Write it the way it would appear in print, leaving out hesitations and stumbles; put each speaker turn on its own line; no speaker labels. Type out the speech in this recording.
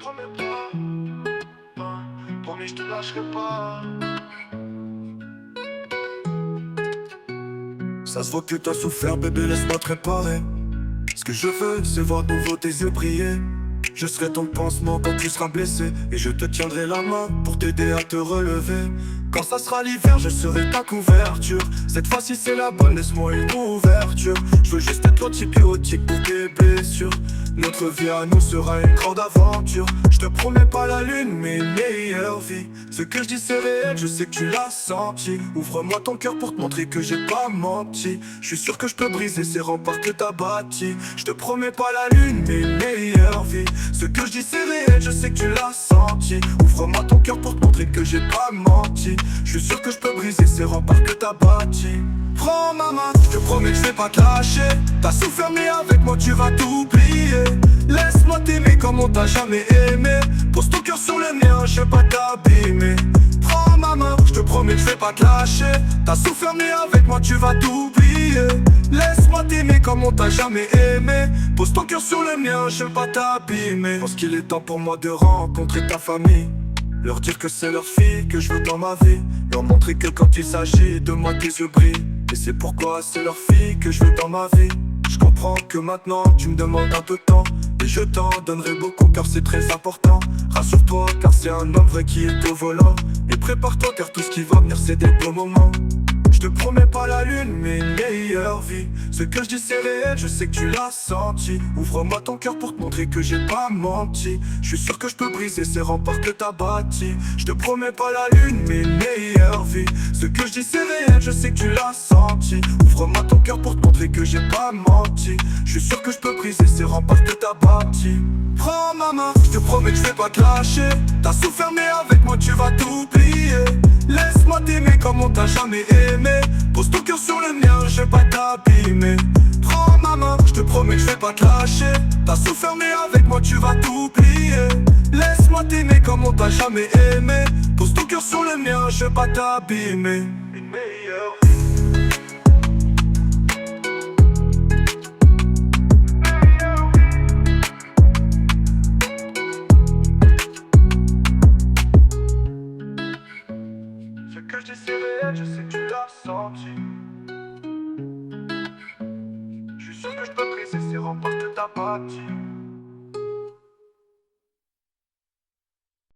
promets pas, promis je te lâcherai pas. Ça se voit que t'as souffert, bébé, laisse-moi te réparer. Ce que je veux, c'est voir de nouveau tes yeux briller. Je serai ton pansement quand tu seras blessé, et je te tiendrai la main pour t'aider à te relever. Quand ça sera l'hiver, je serai ta couverture. Cette fois-ci c'est la bonne, laisse-moi une ouverture. Je veux juste être l'antibiotique pour tes blessures. Notre vie à nous sera une grande aventure. Je te promets pas la lune, mais une meilleure vie. Ce que je dis c'est réel, je sais que tu l'as senti. Ouvre-moi ton cœur pour te montrer que j'ai pas menti. Je suis sûr que je peux briser ces remparts que t'as bâtis. Je te promets pas la lune, mais une meilleure vie. Ce que je dis c'est réel, je sais que tu l'as senti. Ouvre-moi ton cœur pour te montrer que j'ai pas menti. Je suis sûr que je peux briser ces remparts que t'as bâtis. Prends ma main, je te promets que je vais pas te lâcher. T'as souffert mais avec moi tu vas t'oublier. Laisse-moi t'aimer comme on t'a jamais aimé. Pose ton cœur sur le mien, je vais pas t'abîmer. Prends ma main, je te promets que je vais pas te lâcher. T'as souffert mais avec moi tu vas t'oublier. Laisse-moi t'aimer comme on t'a jamais aimé. Pose ton cœur sur le mien, je vais pas t'abîmer. Pense qu'il est temps pour moi de rencontrer ta famille. Leur dire que c'est leur fille que je veux dans ma vie. Leur montrer que quand il s'agit de moi tes yeux brillent. Et c'est pourquoi c'est leur fille que je veux dans ma vie. Je comprends que maintenant tu me demandes un peu de temps, et je t'en donnerai beaucoup car c'est très important. Rassure-toi car c'est un homme vrai qui est au volant. Et prépare-toi car tout ce qui va venir c'est des beaux moments. Je te promets pas la lune mais une meilleure vie. Ce que je dis c'est réel, je sais que tu l'as senti. Ouvre-moi ton cœur pour te montrer que j'ai pas menti. Je suis sûr que je peux briser ces remparts que t'as bâtis. Je te promets pas la lune mais une meilleure vie. Ce que je dis c'est réel, je sais que tu l'as senti. Ouvre-moi ton cœur pour te montrer que j'ai pas menti. Je suis sûr que je peux briser ces remparts que t'as bâtis. Prends ma main, je te promets que je vais pas te lâcher. T'as souffert mais avec moi tu vas t'oublier. Laisse-moi t'aimer comme on t'a jamais aimé. Pose ton cœur sur le mien, je vais pas t'abîmer. Prends ma main, je te promets que je vais pas te lâcher. T'as souffert mais avec moi tu vas t'oublier. Laisse-moi t'aimer comme on t'a jamais aimé. Pose ton cœur sur le mien, je vais pas t'abîmer. Une meilleure vie. Ce que je dis c'est réel, je sais que tu l'as senti. Je suis sûr que je peux briser ces remparts que t'as bâtis.